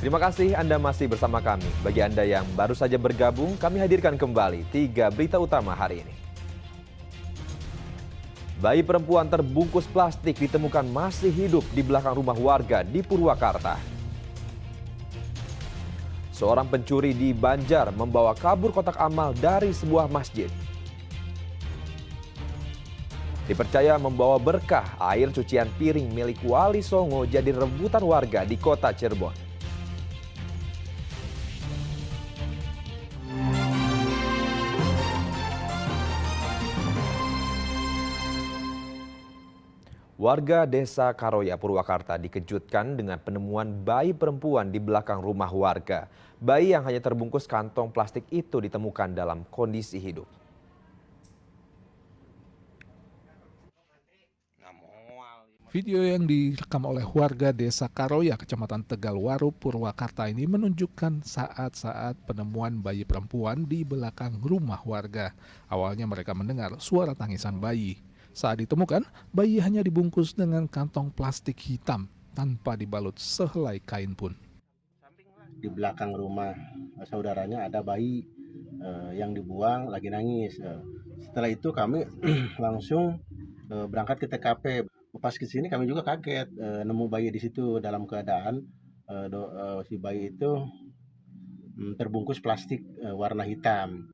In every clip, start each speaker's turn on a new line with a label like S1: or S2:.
S1: Terima kasih Anda masih bersama kami. Bagi Anda yang baru saja bergabung, kami hadirkan kembali 3 berita utama hari ini. Bayi perempuan terbungkus plastik ditemukan masih hidup di belakang rumah warga di Purwakarta. Seorang pencuri di Banjar membawa kabur kotak amal dari sebuah masjid. Dipercaya membawa berkah, air cucian piring milik Wali Songo jadi rebutan warga di kota Cirebon. Warga desa Karoya, Purwakarta dikejutkan dengan penemuan bayi perempuan di belakang rumah warga. Bayi yang hanya terbungkus kantong plastik itu ditemukan dalam kondisi hidup.
S2: Video yang direkam oleh warga desa Karoya, Kecamatan Tegalwaru, Purwakarta ini menunjukkan saat-saat penemuan bayi perempuan di belakang rumah warga. Awalnya mereka mendengar suara tangisan bayi. Saat ditemukan, bayi hanya dibungkus dengan kantong plastik hitam tanpa dibalut sehelai kain pun.
S3: Di belakang rumah saudaranya ada bayi yang dibuang lagi nangis. Setelah itu kami langsung berangkat ke TKP. Pas ke sini kami juga kaget nemu bayi di situ dalam keadaan si bayi itu terbungkus plastik warna hitam.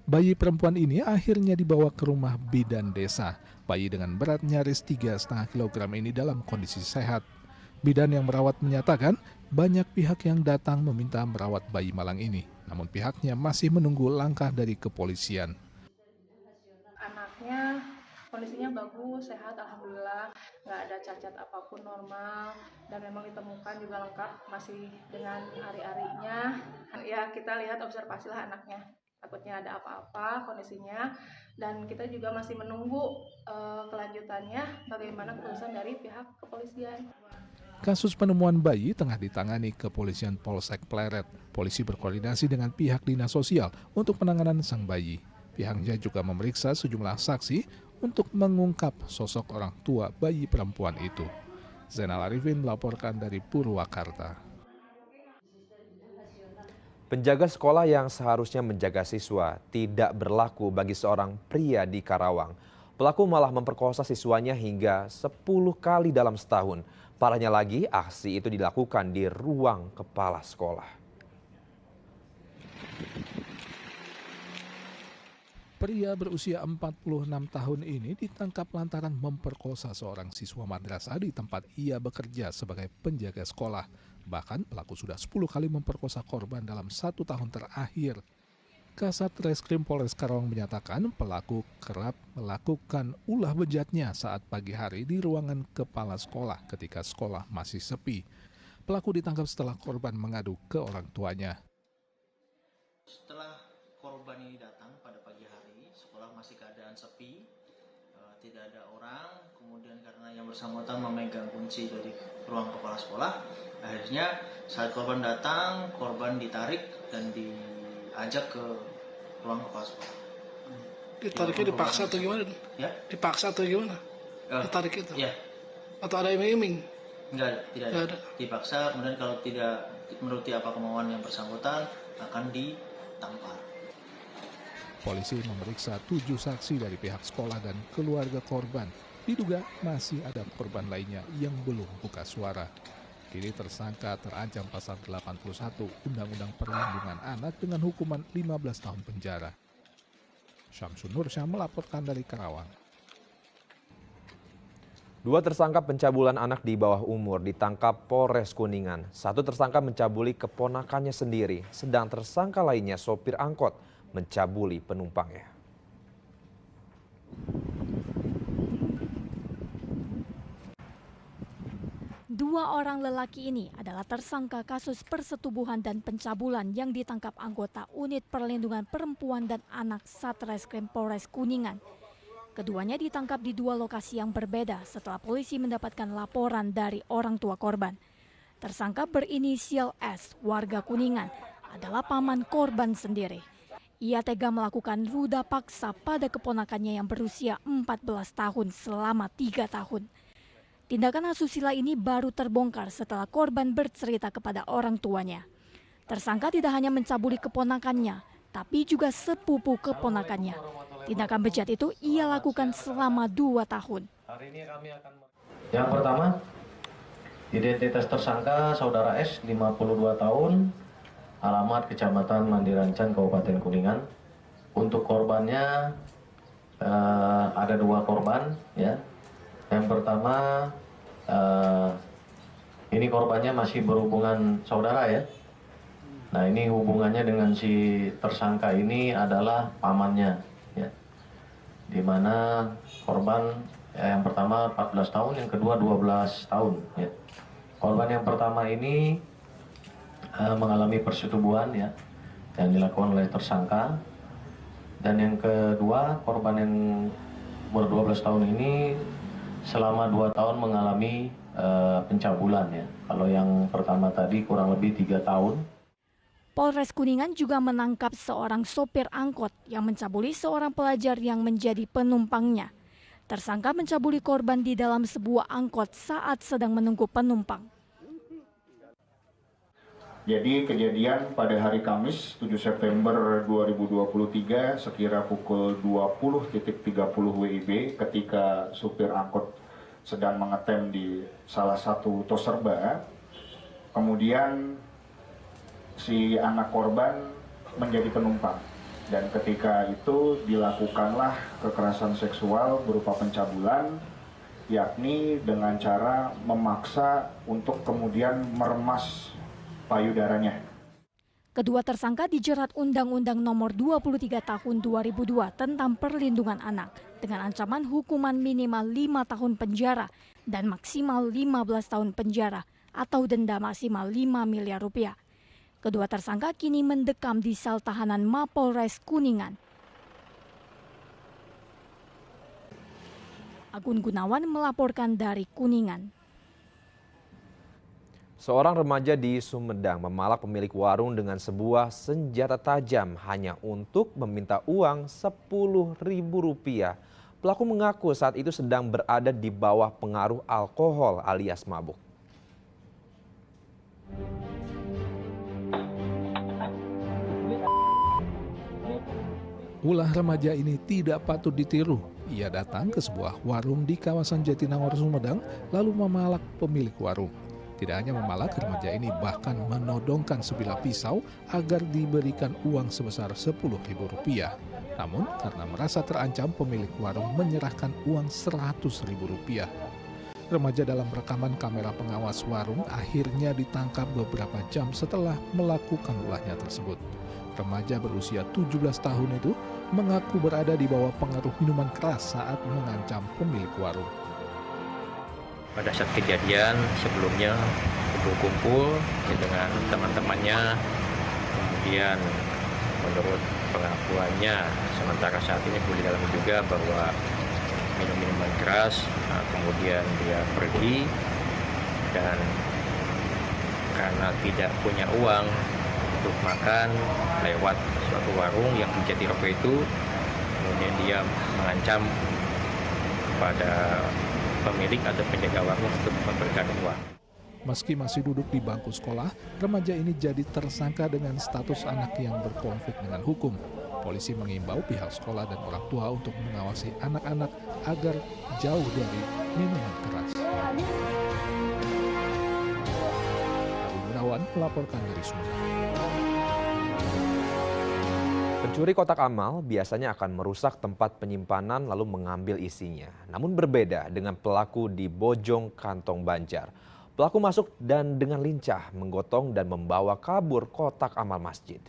S2: Bayi perempuan ini akhirnya dibawa ke rumah bidan desa. Bayi dengan berat nyaris 3,5 kg ini dalam kondisi sehat. Bidan yang merawat menyatakan banyak pihak yang datang meminta merawat bayi malang ini. Namun pihaknya masih menunggu langkah dari kepolisian.
S4: Anaknya kondisinya bagus, sehat, alhamdulillah, nggak ada cacat apapun, normal, dan memang ditemukan juga lengkap, masih dengan ari-arinya. Ya kita lihat, observasilah anaknya, takutnya ada apa-apa kondisinya, dan kita juga masih menunggu kelanjutannya bagaimana keputusan dari pihak kepolisian.
S2: Kasus penemuan bayi tengah ditangani Kepolisian Polsek Pleret. Polisi berkoordinasi dengan pihak dinas sosial untuk penanganan sang bayi. Pihaknya juga memeriksa sejumlah saksi untuk mengungkap sosok orang tua bayi perempuan itu. Zainal Arifin melaporkan dari Purwakarta.
S1: Penjaga sekolah yang seharusnya menjaga siswa tidak berlaku bagi seorang pria di Karawang. Pelaku malah memperkosa siswanya hingga 10 kali dalam setahun. Parahnya lagi, aksi itu dilakukan di ruang kepala sekolah.
S2: Pria berusia 46 tahun ini ditangkap lantaran memperkosa seorang siswa madrasah di tempat ia bekerja sebagai penjaga sekolah. Bahkan pelaku sudah 10 kali memperkosa korban dalam 1 tahun terakhir. Kasat Reskrim Polres Karawang menyatakan pelaku kerap melakukan ulah bejatnya saat pagi hari di ruangan kepala sekolah ketika sekolah masih sepi. Pelaku ditangkap setelah korban mengadu ke orang tuanya.
S5: Setelah korban ini datang pada pagi hari, sekolah masih keadaan sepi, tidak ada orang. Kemudian karena yang bersangkutan memegang kunci dari ruang kepala sekolah, akhirnya saat korban datang, korban ditarik dan diajak ke ruang kepala sekolah.
S6: Ditariknya dipaksa atau gimana?
S5: Ya?
S6: Dipaksa atau gimana? Ditarik itu?
S5: Ya.
S6: Atau ada iming-iming?
S5: Tidak ada. Dipaksa, kemudian kalau tidak menuruti apa kemauan yang bersangkutan akan ditampar.
S2: Polisi memeriksa 7 saksi dari pihak sekolah dan keluarga korban. Diduga masih ada korban lainnya yang belum buka suara. Kini tersangka terancam pasal 81 Undang-Undang Perlindungan Anak dengan hukuman 15 tahun penjara. Syamsun Nursyah melaporkan dari Karawang.
S1: 2 tersangka pencabulan anak di bawah umur ditangkap Polres Kuningan. 1 tersangka mencabuli keponakannya sendiri, sedang tersangka lainnya sopir angkot mencabuli penumpangnya.
S7: Dua orang lelaki ini adalah tersangka kasus persetubuhan dan pencabulan yang ditangkap anggota Unit Perlindungan Perempuan dan Anak Satreskrim Polres Kuningan. Keduanya ditangkap di 2 lokasi yang berbeda setelah polisi mendapatkan laporan dari orang tua korban. Tersangka berinisial S, warga Kuningan, adalah paman korban sendiri. Ia tega melakukan ruda paksa pada keponakannya yang berusia 14 tahun selama 3 tahun. Tindakan asusila ini baru terbongkar setelah korban bercerita kepada orang tuanya. Tersangka tidak hanya mencabuli keponakannya, tapi juga sepupu keponakannya. Tindakan bejat itu ia lakukan selama 2 tahun.
S8: Yang pertama, identitas tersangka saudara S, 52 tahun, alamat Kecamatan Mandirancan, Kabupaten Kuningan. Untuk korbannya ada 2 korban, ya. Yang pertama, ini korbannya masih berhubungan saudara, ya. Nah, ini hubungannya dengan si tersangka ini adalah pamannya, ya. Di mana korban yang pertama 14 tahun, yang kedua 12 tahun, ya. Korban yang pertama ini mengalami persetubuhan, ya, yang dilakukan oleh tersangka. Dan yang kedua, korban yang ber-12 tahun ini selama 2 tahun mengalami pencabulan, ya. Kalau yang pertama tadi kurang lebih 3 tahun.
S7: Polres Kuningan juga menangkap seorang sopir angkot yang mencabuli seorang pelajar yang menjadi penumpangnya. Tersangka mencabuli korban di dalam sebuah angkot saat sedang menunggu penumpang.
S9: Jadi kejadian pada hari Kamis 7 September 2023 sekira pukul 20.30 WIB ketika supir angkot sedang mengetem di salah satu toserba. Kemudian si anak korban menjadi penumpang dan ketika itu dilakukanlah kekerasan seksual berupa pencabulan, yakni dengan cara memaksa untuk kemudian meremas payudaranya.
S7: Kedua tersangka dijerat Undang-Undang Nomor 23 Tahun 2002 tentang Perlindungan Anak dengan ancaman hukuman minimal 5 tahun penjara dan maksimal 15 tahun penjara atau denda maksimal 5 miliar rupiah. Kedua tersangka kini mendekam di sel tahanan Mapolres Kuningan. Agun Gunawan melaporkan dari Kuningan.
S1: Seorang remaja di Sumedang memalak pemilik warung dengan sebuah senjata tajam hanya untuk meminta uang Rp10.000. Pelaku mengaku saat itu sedang berada di bawah pengaruh alkohol alias mabuk.
S2: Ulah remaja ini tidak patut ditiru. Ia datang ke sebuah warung di kawasan Jatinangor, Sumedang, lalu memalak pemilik warung. Tidak hanya memalak, remaja ini bahkan menodongkan sebilah pisau agar diberikan uang sebesar Rp10.000. Namun, karena merasa terancam, pemilik warung menyerahkan uang Rp100.000. Remaja dalam rekaman kamera pengawas warung akhirnya ditangkap beberapa jam setelah melakukan ulahnya tersebut. Remaja berusia 17 tahun itu mengaku berada di bawah pengaruh minuman keras saat mengancam pemilik warung.
S10: Pada saat kejadian sebelumnya kumpul-kumpul dengan teman-temannya, kemudian menurut pengakuannya sementara saat ini boleh dalam juga bahwa minum minuman keras, kemudian dia pergi dan karena tidak punya uang untuk makan lewat suatu warung yang di Jatirogo itu, kemudian dia mengancam kepada pemilik atau penjaga warung untuk memberikan uang.
S2: Meski masih duduk di bangku sekolah, remaja ini jadi tersangka dengan status anak yang berkonflik dengan hukum. Polisi mengimbau pihak sekolah dan orang tua untuk mengawasi anak-anak agar jauh dari minuman keras. Agung Gunawan melaporkan dari Sumedang.
S1: Pencuri kotak amal biasanya akan merusak tempat penyimpanan lalu mengambil isinya. Namun berbeda dengan pelaku di Bojong Kantong Banjar. Pelaku masuk dan dengan lincah menggotong dan membawa kabur kotak amal masjid.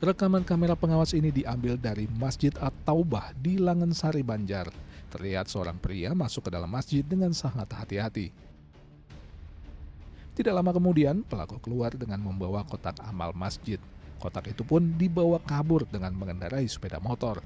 S2: Rekaman kamera pengawas ini diambil dari Masjid At-Taubah di Langensari, Banjar. Terlihat seorang pria masuk ke dalam masjid dengan sangat hati-hati. Tidak lama kemudian, pelaku keluar dengan membawa kotak amal masjid. Kotak itu pun dibawa kabur dengan mengendarai sepeda motor.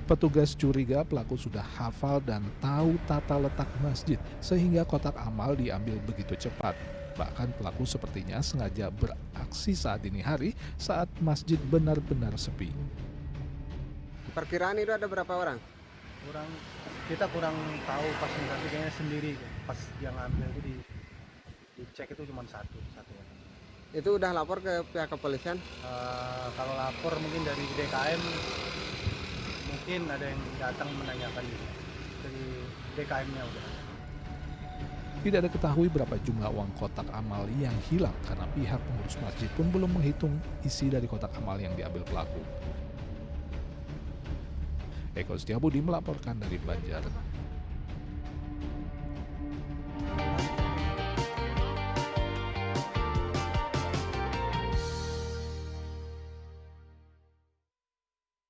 S2: Petugas curiga pelaku sudah hafal dan tahu tata letak masjid, sehingga kotak amal diambil begitu cepat. Bahkan pelaku sepertinya sengaja beraksi saat dini hari saat masjid benar-benar sepi.
S11: Perkiraan itu ada berapa orang?
S12: Kita kurang tahu pas tapi kayaknya sendiri. Pas yang ambil itu dicek itu cuma satu.
S11: Itu udah lapor ke pihak kepolisian?
S12: Kalau lapor mungkin dari DKM, mungkin ada yang datang menanyakan dari DKM-nya udah.
S2: Tidak ada ketahui berapa jumlah uang kotak amal yang hilang karena pihak pengurus masjid pun belum menghitung isi dari kotak amal yang diambil pelaku. Eko Setiabudi melaporkan dari Banjar.